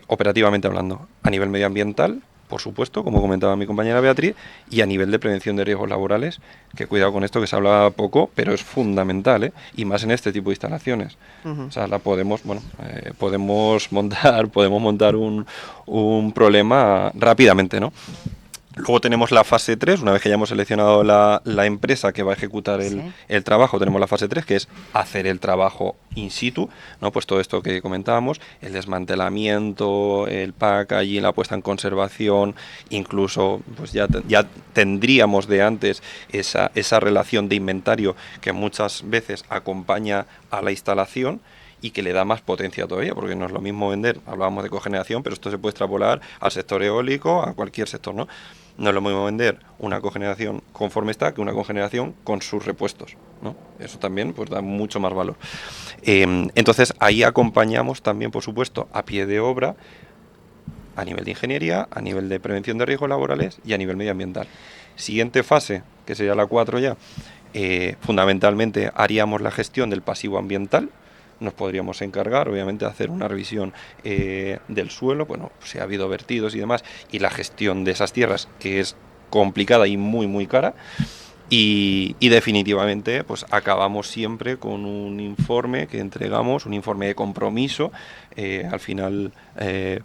Operativamente hablando, a nivel medioambiental, por supuesto, como comentaba mi compañera Beatriz, y a nivel de prevención de riesgos laborales, que cuidado con esto, que se habla poco, pero es fundamental, y más en este tipo de instalaciones. O sea, podemos montar un problema rápidamente, ¿no? Luego tenemos la fase 3, una vez que ya hemos seleccionado la empresa que va a ejecutar el trabajo, tenemos la fase 3, que es hacer el trabajo in situ, ¿no? Pues todo esto que comentábamos, el desmantelamiento, el packaging, la puesta en conservación, incluso pues ya tendríamos de antes esa relación de inventario que muchas veces acompaña a la instalación y que le da más potencia todavía, porque no es lo mismo vender, hablábamos de cogeneración, pero esto se puede extrapolar al sector eólico, a cualquier sector, ¿no? No es lo mismo vender una cogeneración conforme está que una cogeneración con sus repuestos, ¿no? Eso también pues da mucho más valor. Entonces ahí acompañamos también, por supuesto, a pie de obra, a nivel de ingeniería, a nivel de prevención de riesgos laborales y a nivel medioambiental. Siguiente fase, que sería la 4 ya, fundamentalmente haríamos la gestión del pasivo ambiental. Nos podríamos encargar, obviamente, de hacer una revisión del suelo, bueno, si ha habido vertidos y demás, y la gestión de esas tierras, que es complicada y muy, muy cara. Y definitivamente pues acabamos siempre con un informe que entregamos, un informe de compromiso. Al final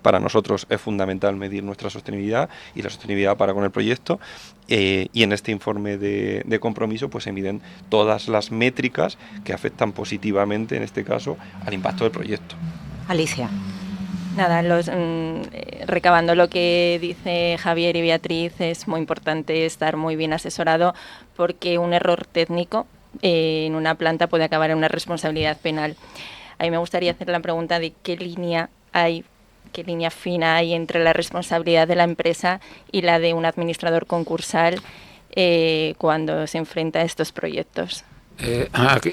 para nosotros es fundamental medir nuestra sostenibilidad y la sostenibilidad para con el proyecto, y en este informe de compromiso pues se miden todas las métricas que afectan positivamente, en este caso, al impacto del proyecto. Alicia. Nada, recabando lo que dice Javier y Beatriz, es muy importante estar muy bien asesorado, porque un error técnico en una planta puede acabar en una responsabilidad penal. A mí me gustaría hacer la pregunta de qué línea fina hay entre la responsabilidad de la empresa y la de un administrador concursal cuando se enfrenta a estos proyectos.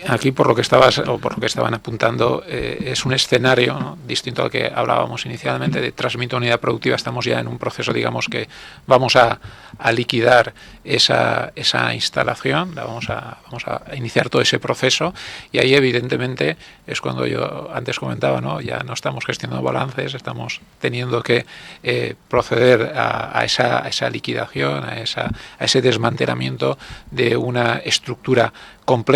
Aquí por lo que estaban apuntando, es un escenario, ¿no?, distinto al que hablábamos inicialmente de transmito unidad productiva. Estamos ya en un proceso, digamos, que vamos a liquidar esa instalación, vamos a iniciar todo ese proceso, y ahí evidentemente es cuando yo antes comentaba, ¿no?, ya no estamos gestionando balances, estamos teniendo que proceder a esa liquidación, a ese desmantelamiento de una estructura compleja,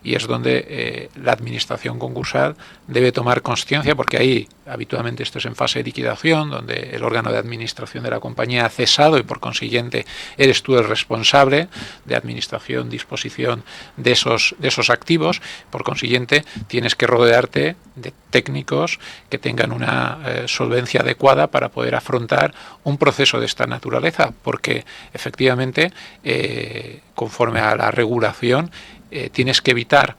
y es donde la administración concursal debe tomar consciencia, porque ahí habitualmente esto es en fase de liquidación, donde el órgano de administración de la compañía ha cesado y por consiguiente eres tú el responsable de administración, disposición de esos activos. Por consiguiente tienes que rodearte de técnicos que tengan una solvencia adecuada para poder afrontar un proceso de esta naturaleza, porque efectivamente conforme a la regulación tienes que evitar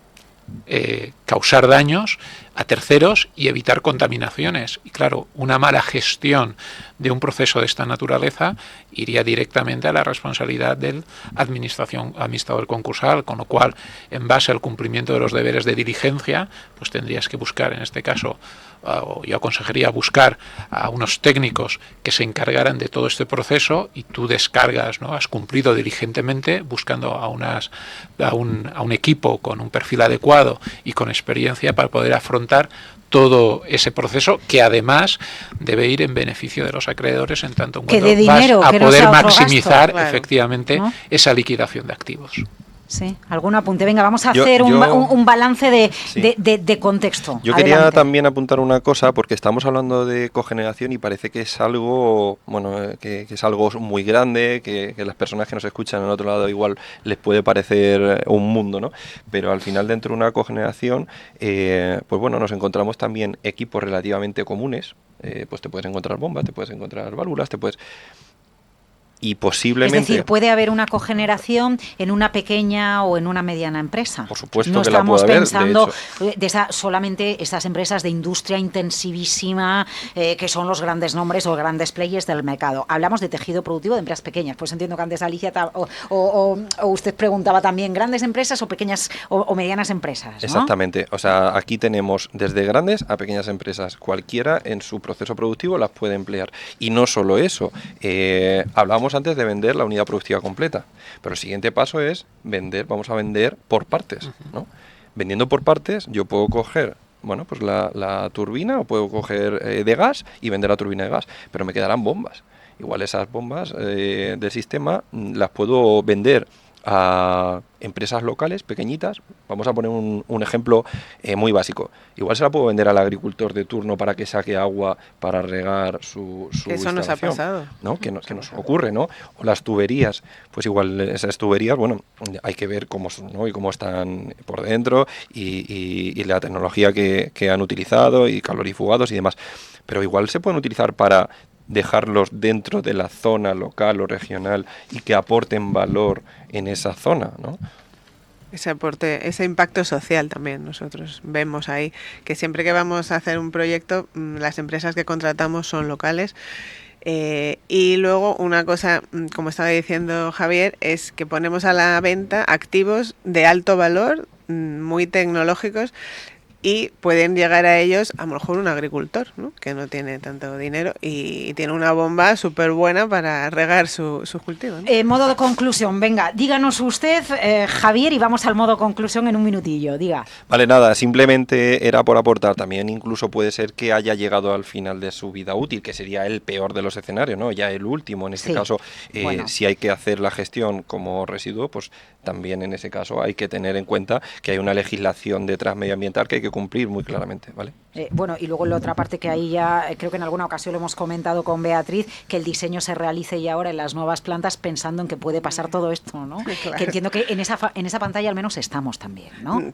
causar daños a terceros y evitar contaminaciones. Y claro, una mala gestión de un proceso de esta naturaleza iría directamente a la responsabilidad del administrador concursal, con lo cual, en base al cumplimiento de los deberes de diligencia, pues tendrías que buscar, en este caso, o yo aconsejaría buscar a unos técnicos que se encargaran de todo este proceso, y tú descargas, ¿no? Has cumplido diligentemente buscando a un equipo con un perfil adecuado y con experiencia para poder afrontar todo ese proceso, que además debe ir en beneficio de los acreedores, en tanto en cuanto de dinero, vas a que no poder sea otro maximizar gasto, efectivamente, ¿no? esa liquidación de activos. Sí, algún apunte. Venga, vamos a Yo- hacer yo- un balance Sí. de contexto. Yo quería Adelante. también apuntar una cosa, porque estamos hablando de cogeneración y parece que es algo, que es algo muy grande, que las personas que nos escuchan al otro lado igual les puede parecer un mundo, ¿no? Pero al final, dentro de una cogeneración, pues bueno, nos encontramos también equipos relativamente comunes. Pues te puedes encontrar bombas, te puedes encontrar válvulas, y Es posiblemente... decir, puede haber una cogeneración en una pequeña o en una mediana empresa. Por supuesto no que la estamos puede haber, de pensando hecho. solamente esas empresas de industria intensivísima, que son los grandes nombres o grandes players del mercado. Hablamos de tejido productivo de empresas pequeñas. Pues entiendo que antes Alicia o usted preguntaba también, ¿grandes empresas o pequeñas o medianas empresas? ¿no? Exactamente, o sea, aquí tenemos desde grandes a pequeñas empresas, cualquiera en su proceso productivo las puede emplear. Y no solo eso, hablábamos antes de vender la unidad productiva completa, pero el siguiente paso es vamos a vender por partes, ¿no? Vendiendo por partes, yo puedo coger, bueno, pues la turbina, o puedo coger de gas y vender la turbina de gas, pero me quedarán bombas. Igual esas bombas del sistema las puedo vender a empresas locales pequeñitas. Vamos a poner un ejemplo muy básico. Igual se la puedo vender al agricultor de turno para que saque agua para regar su Eso nos ha instalación, pasado. ¿no? Que nos ocurre, ¿no? O las tuberías, pues igual esas tuberías, bueno, hay que ver cómo son, ¿no? Y cómo están por dentro, y la tecnología que han utilizado, y calorifugados y demás. Pero igual se pueden utilizar para dejarlos dentro de la zona local o regional y que aporten valor en esa zona, ¿no? Ese aporte, ese impacto social también nosotros vemos ahí, que siempre que vamos a hacer un proyecto, las empresas que contratamos son locales. Y luego una cosa, como estaba diciendo Javier, es que ponemos a la venta activos de alto valor, muy tecnológicos, y pueden llegar a ellos a lo mejor un agricultor, ¿no? Que no tiene tanto dinero y tiene una bomba súper buena para regar su cultivo, ¿no? Modo de conclusión, venga, díganos usted, Javier, y vamos al modo conclusión en un minutillo, diga. Vale, nada, simplemente era por aportar. También incluso puede ser que haya llegado al final de su vida útil, que sería el peor de los escenarios, ¿no? Ya el último, en este Sí, caso, bueno. si hay que hacer la gestión como residuo, pues también en ese caso hay que tener en cuenta que hay una legislación detrás medioambiental que hay que cumplir muy claramente, ¿vale? Bueno, y luego la otra parte que ahí ya, creo que en alguna ocasión lo hemos comentado con Beatriz, que el diseño se realice ya ahora en las nuevas plantas pensando en que puede pasar todo esto, ¿no? Claro. Que entiendo que en esa pantalla al menos estamos también, ¿no?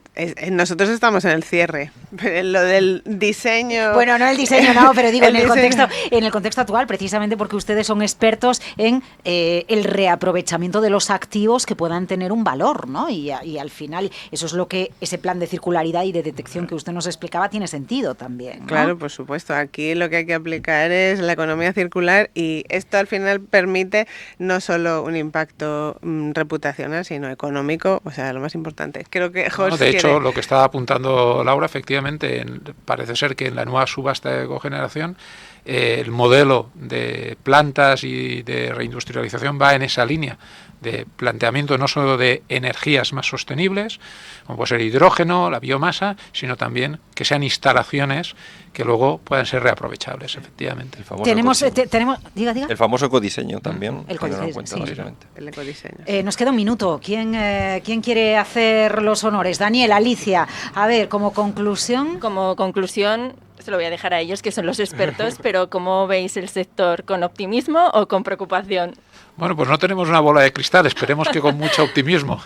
Nosotros estamos en el cierre, pero en lo del diseño... Bueno, no el diseño, no, pero digo El en diseño. el contexto actual, precisamente porque ustedes son expertos en el reaprovechamiento de los activos que puedan tener un valor, ¿no? Y al final eso es lo que ese plan de circularidad y de detección que usted nos explicaba tiene sentido también, ¿no? Claro, por supuesto. Aquí lo que hay que aplicar es la economía circular, y esto al final permite no solo un impacto reputacional, sino económico, o sea, lo más importante. Creo que Jos No, de hecho, quiere- lo que estaba apuntando Laura, efectivamente, parece ser que en la nueva subasta de cogeneración el modelo de plantas y de reindustrialización va en esa línea de planteamiento no solo de energías más sostenibles, como puede ser hidrógeno, la biomasa, sino también que sean instalaciones que luego puedan ser reaprovechables, efectivamente. El famoso Tenemos, ecodiseño. diga. El famoso ecodiseño también. El tenerlo en ecodiseño, cuenta, sí. básicamente. el ecodiseño. Nos queda un minuto. ¿Quién quiere hacer los honores? Daniel, Alicia. A ver, como conclusión. Como conclusión, se lo voy a dejar a ellos, que son los expertos, pero ¿cómo veis el sector? ¿Con optimismo o con preocupación? Bueno, pues no tenemos una bola de cristal, esperemos que con mucho optimismo.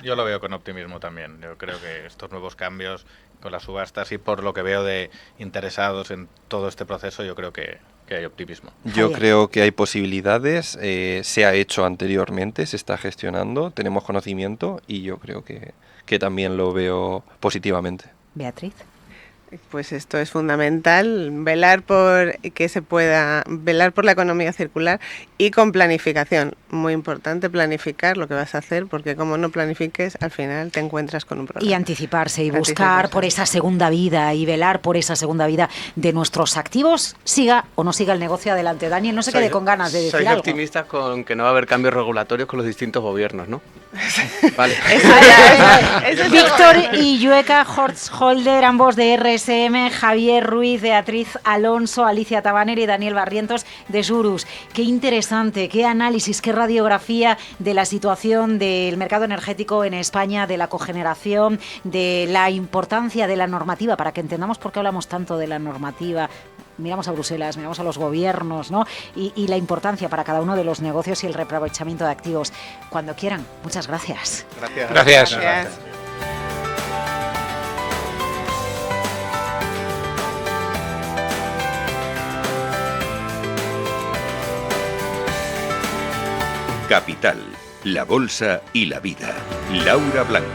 Yo lo veo con optimismo también. Yo creo que estos nuevos cambios con las subastas, y por lo que veo de interesados en todo este proceso, yo creo que hay optimismo. Yo Javier. creo que hay posibilidades, se ha hecho anteriormente, se está gestionando, tenemos conocimiento, y yo creo que también lo veo positivamente. Beatriz. Pues esto es fundamental, velar por la economía circular y con planificación. Muy importante planificar lo que vas a hacer, porque como no planifiques, al final te encuentras con un problema. Y anticiparse y buscar por esa segunda vida y velar por esa segunda vida de nuestros activos, siga o no siga el negocio adelante. Daniel, no se quede con ganas de decir sois algo. optimistas con que no va a haber cambios regulatorios con los distintos gobiernos, ¿no? Vale. Víctor y Yueka Holder, ambos de RSM, Javier Ruiz, Beatriz Alonso, Alicia Tabaner y Daniel Barrientos de Surus. Qué interesante, qué análisis, qué radiografía de la situación del mercado energético en España, de la cogeneración, de la importancia de la normativa, para que entendamos por qué hablamos tanto de la normativa. Miramos a Bruselas, miramos a los gobiernos, ¿no? Y la importancia para cada uno de los negocios y el reaprovechamiento de activos. Cuando quieran. Muchas gracias. Gracias. Capital, la bolsa y la vida. Laura Blanco.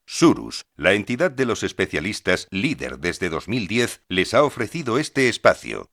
Surus, la entidad de los especialistas líder desde 2010, les ha ofrecido este espacio.